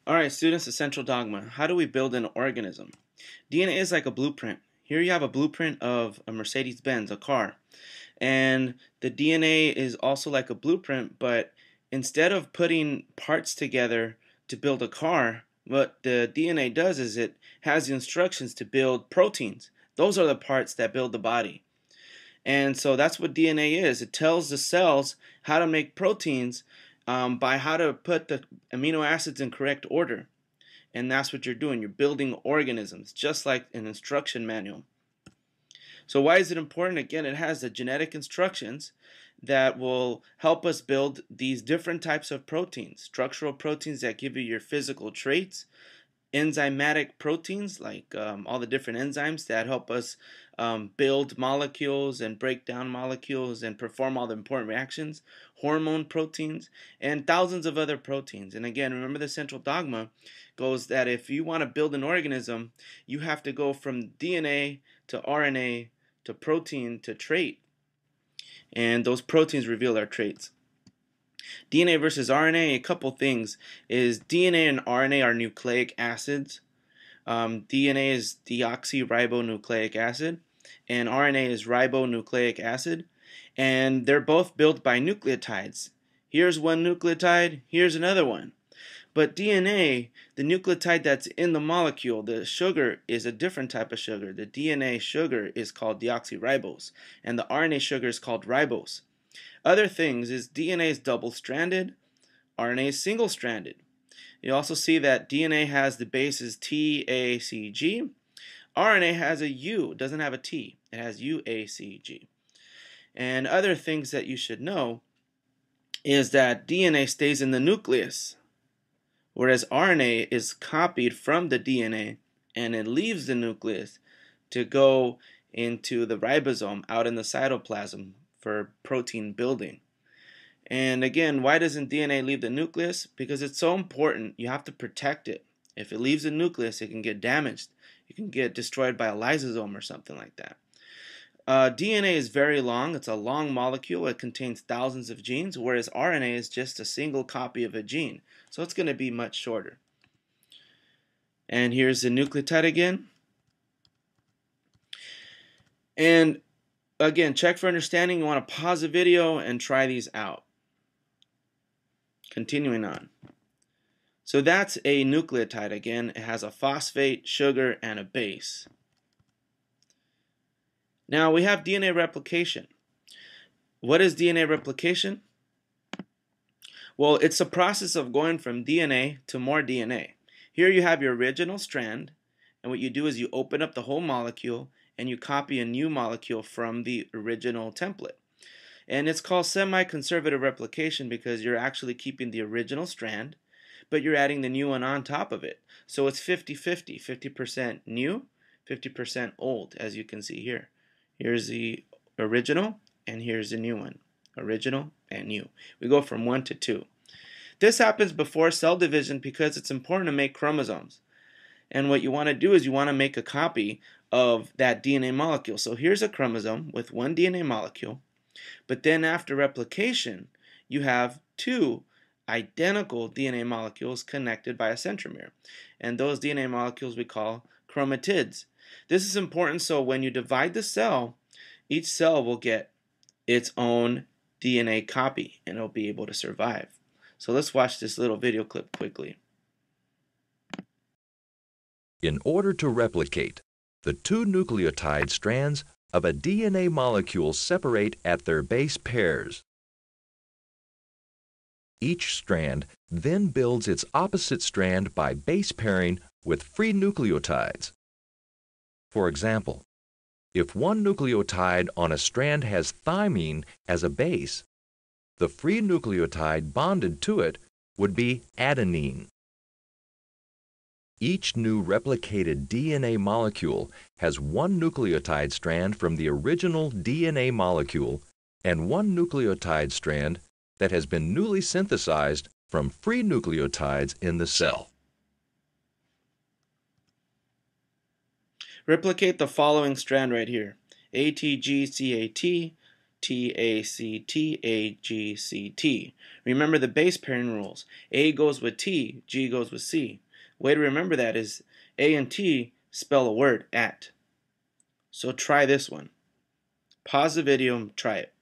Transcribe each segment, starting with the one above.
Alright, students, essential dogma. How do we build an organism? DNA is like a blueprint. Here you have a blueprint of a Mercedes-Benz, a car. And the DNA is also like a blueprint, but instead of putting parts together to build a car, what the DNA does is it has the instructions to build proteins. Those are the parts that build the body. And so that's what DNA is. It tells the cells how to make proteins by how to put the amino acids in correct order. And that's what you're doing. You're building organisms, just like an instruction manual. So why is it important? Again, it has the genetic instructions that will help us build these different types of proteins. Structural proteins that give you your physical traits. Enzymatic proteins, like all the different enzymes that help us build molecules and break down molecules and perform all the important reactions, hormone proteins, and thousands of other proteins. And again, remember the central dogma goes that if you want to build an organism, you have to go from DNA to RNA to protein to trait. And those proteins reveal our traits. DNA versus RNA, a couple things is DNA and RNA are nucleic acids. DNA is deoxyribonucleic acid, and RNA is ribonucleic acid, and they're both built by nucleotides. Here's one nucleotide, here's another one. But DNA, the nucleotide that's in the molecule, the sugar is a different type of sugar. The DNA sugar is called deoxyribose, and the RNA sugar is called ribose. Other things is DNA is double-stranded, RNA is single-stranded. You also see that DNA has the bases TACG. RNA has a U, it doesn't have a T. It has UACG. And other things that you should know is that DNA stays in the nucleus, whereas RNA is copied from the DNA and it leaves the nucleus to go into the ribosome out in the cytoplasm for protein building. And again, why doesn't DNA leave the nucleus? Because it's so important. You have to protect it. If it leaves the nucleus, it can get damaged. It can get destroyed by a lysosome or something like that. DNA is very long. It's a long molecule. It contains thousands of genes, whereas RNA is just a single copy of a gene. So it's going to be much shorter. And here's the nucleotide again. And again, check for understanding. You want to pause the video and try these out. Continuing on. So that's a nucleotide again. It has a phosphate, sugar, and a base. Now we have DNA replication. What is DNA replication? Well, it's a process of going from DNA to more DNA. Here you have your original strand, and what you do is you open up the whole molecule and you copy a new molecule from the original template. And it's called semi-conservative replication because you're actually keeping the original strand, but you're adding the new one on top of it. So it's 50-50, 50% new, 50% old, as you can see here. Here's the original, and here's the new one. Original and new. We go from 1 to 2. This happens before cell division because it's important to make chromosomes. And what you want to do is you want to make a copy of that DNA molecule. So here's a chromosome with one DNA molecule. But then after replication, you have two identical DNA molecules connected by a centromere. And those DNA molecules we call chromatids. This is important so when you divide the cell, each cell will get its own DNA copy and it'll be able to survive. So let's watch this little video clip quickly. In order to replicate, the two nucleotide strands of a DNA molecule separate at their base pairs. Each strand then builds its opposite strand by base pairing with free nucleotides. For example, if one nucleotide on a strand has thymine as a base, the free nucleotide bonded to it would be adenine. Each new replicated DNA molecule has one nucleotide strand from the original DNA molecule and one nucleotide strand that has been newly synthesized from free nucleotides in the cell. Replicate the following strand right here. ATGCAT T-A-C-T-A-G-C-T. Remember the base pairing rules. A goes with T, G goes with C. Way to remember that is A and T spell a word, at. So try this one. Pause the video and try it.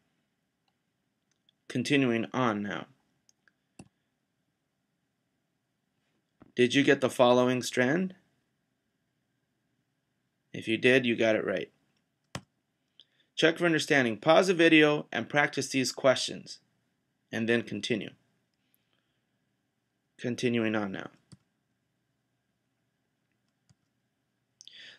Continuing on now. Did you get the following strand? If you did, you got it right. Check for understanding. Pause the video and practice these questions, and then continue. Continuing on now.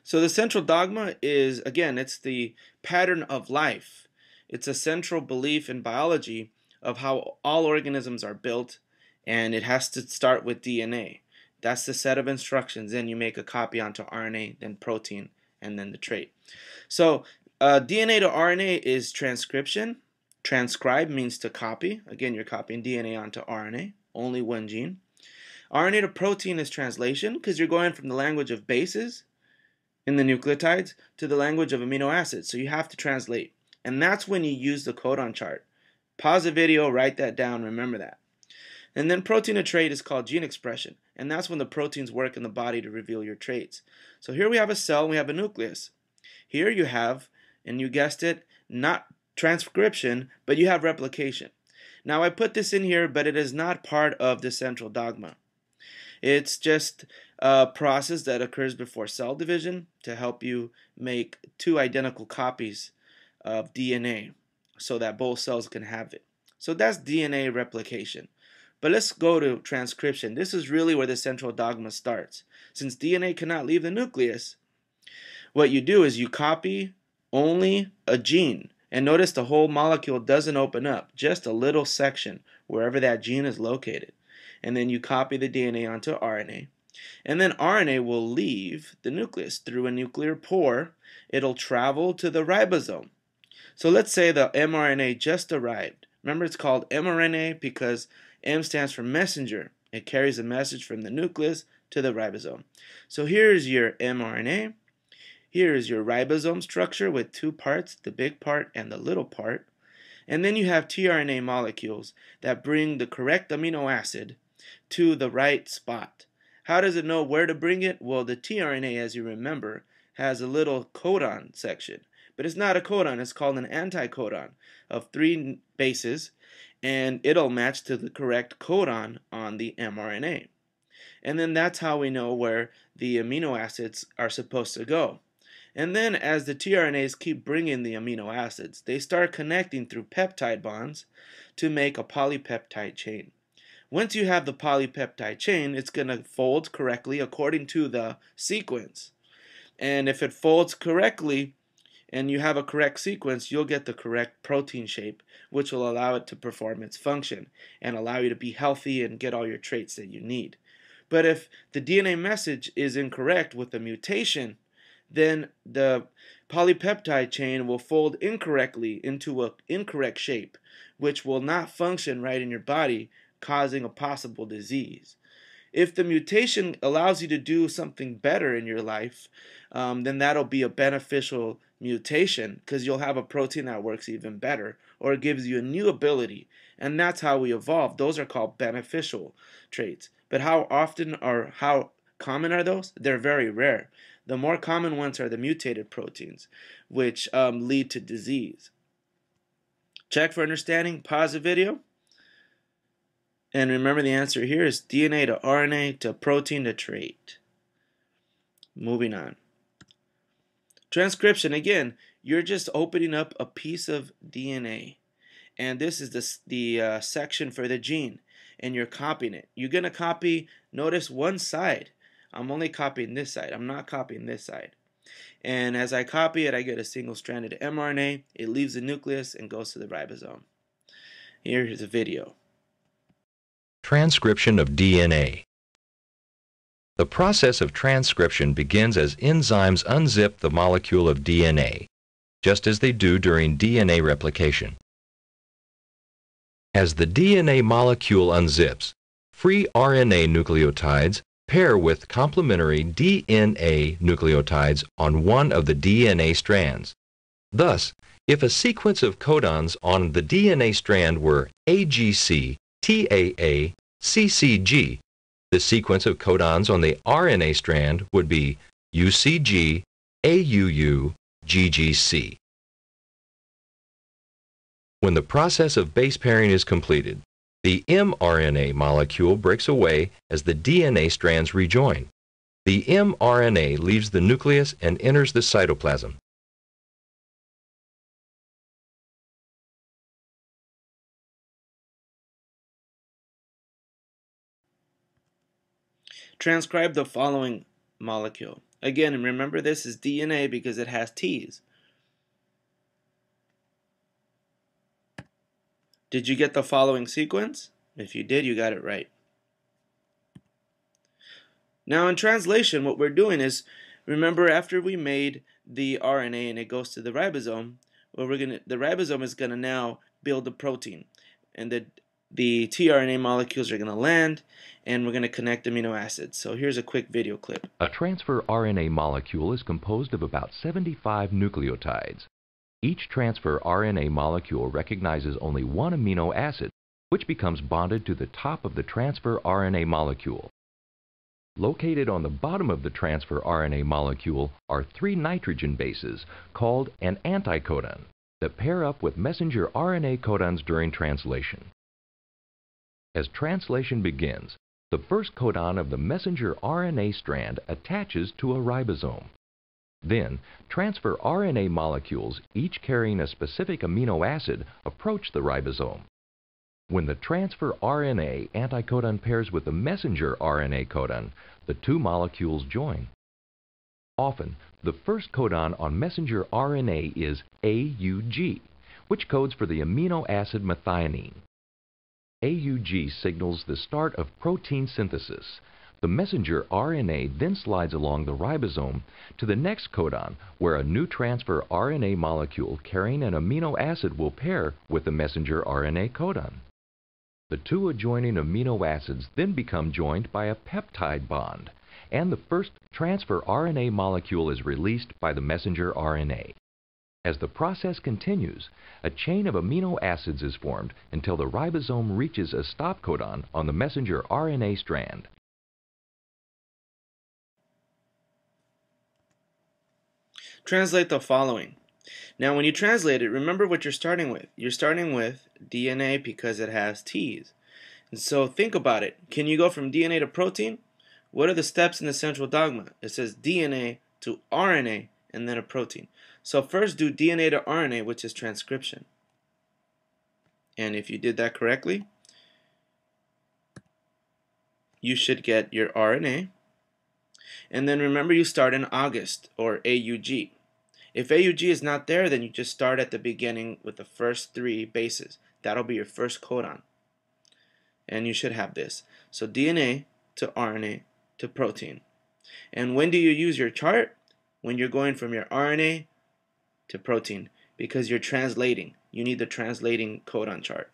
So the central dogma is, again, it's the pattern of life. It's a central belief in biology of how all organisms are built, and it has to start with DNA. That's the set of instructions. Then you make a copy onto RNA, then protein, and then the trait. So DNA to RNA is transcription. Transcribe means to copy. Again, you're copying DNA onto RNA, only one gene. RNA to protein is translation, because you're going from the language of bases in the nucleotides to the language of amino acids. So you have to translate. And that's when you use the codon chart. Pause the video, write that down, remember that. And then protein to trait is called gene expression. And that's when the proteins work in the body to reveal your traits. So here we have a cell, and we have a nucleus. Here you have, and you guessed it, not transcription, but you have replication. Now I put this in here, but it is not part of the central dogma. It's just a process that occurs before cell division to help you make two identical copies of DNA so that both cells can have it. So that's DNA replication. But let's go to transcription. This is really where the central dogma starts. Since DNA cannot leave the nucleus, what you do is you copy only a gene. And notice the whole molecule doesn't open up, just a little section wherever that gene is located. And then you copy the DNA onto RNA. And then RNA will leave the nucleus through a nuclear pore. It'll travel to the ribosome. So let's say the mRNA just arrived. Remember, it's called mRNA because M stands for messenger. It carries a message from the nucleus to the ribosome. So here's your mRNA. Here is your ribosome structure with two parts, the big part and the little part. And then you have tRNA molecules that bring the correct amino acid to the right spot. How does it know where to bring it? Well, the tRNA, as you remember, has a little codon section. But it's not a codon, it's called an anticodon of 3 bases, and it'll match to the correct codon on the mRNA. And then that's how we know where the amino acids are supposed to go. And then as the tRNAs keep bringing the amino acids, they start connecting through peptide bonds to make a polypeptide chain. Once you have the polypeptide chain, it's going to fold correctly according to the sequence. And if it folds correctly and you have a correct sequence, you'll get the correct protein shape, which will allow it to perform its function and allow you to be healthy and get all your traits that you need. But if the DNA message is incorrect with a mutation, then the polypeptide chain will fold incorrectly into an incorrect shape, which will not function right in your body, causing a possible disease. If the mutation allows you to do something better in your life, then that'll be a beneficial mutation because you'll have a protein that works even better or it gives you a new ability. And that's how we evolve. Those are called beneficial traits. But how often or how common are those? They're very rare. The more common ones are the mutated proteins, which lead to disease. Check for understanding. Pause the video. And remember the answer here is DNA to RNA to protein to trait. Moving on. Transcription, again, you're just opening up a piece of DNA. And this is the section for the gene. And you're copying it. You're going to copy, notice one side. I'm only copying this side. I'm not copying this side. And as I copy it, I get a single-stranded mRNA. It leaves the nucleus and goes to the ribosome. Here's a video. Transcription of DNA. The process of transcription begins as enzymes unzip the molecule of DNA, just as they do during DNA replication. As the DNA molecule unzips, free RNA nucleotides pair with complementary DNA nucleotides on one of the DNA strands. Thus, If a sequence of codons on the DNA strand were AGC, TAA, CCG, the sequence of codons on the RNA strand would be UCG, AUU, GGC. When the process of base pairing is completed, the mRNA molecule breaks away as the DNA strands rejoin. The mRNA leaves the nucleus and enters the cytoplasm. Transcribe the following molecule. Again, remember this is DNA because it has T's. Did you get the following sequence? If you did, you got it right. Now in translation, what we're doing is, remember after we made the RNA and it goes to the ribosome, the ribosome is going to now build the protein. And the tRNA molecules are going to land, and we're going to connect amino acids. So here's a quick video clip. A transfer RNA molecule is composed of about 75 nucleotides. Each transfer RNA molecule recognizes only one amino acid, which becomes bonded to the top of the transfer RNA molecule. Located on the bottom of the transfer RNA molecule are 3 nitrogen bases called an anticodon that pair up with messenger RNA codons during translation. As translation begins, the first codon of the messenger RNA strand attaches to a ribosome. Then, transfer RNA molecules, each carrying a specific amino acid, approach the ribosome. When the transfer RNA anticodon pairs with the messenger RNA codon, the two molecules join. Often, the first codon on messenger RNA is AUG, which codes for the amino acid methionine. AUG signals the start of protein synthesis. The messenger RNA then slides along the ribosome to the next codon, where a new transfer RNA molecule carrying an amino acid will pair with the messenger RNA codon. The two adjoining amino acids then become joined by a peptide bond, and the first transfer RNA molecule is released by the messenger RNA. As the process continues, a chain of amino acids is formed until the ribosome reaches a stop codon on the messenger RNA strand. Translate the following. Now when you translate it, remember what you're starting with. You're starting with DNA because it has T's. And so think about it. Can you go from DNA to protein? What are the steps in the central dogma? It says DNA to RNA and then a protein. So first do DNA to RNA, which is transcription. And if you did that correctly, you should get your RNA. And then remember you start in August or AUG. If AUG is not there, then you just start at the beginning with the first 3 bases. That'll be your first codon. And you should have this. So DNA to RNA to protein. And when do you use your chart? When you're going from your RNA to protein, because you're translating. You need the translating codon chart.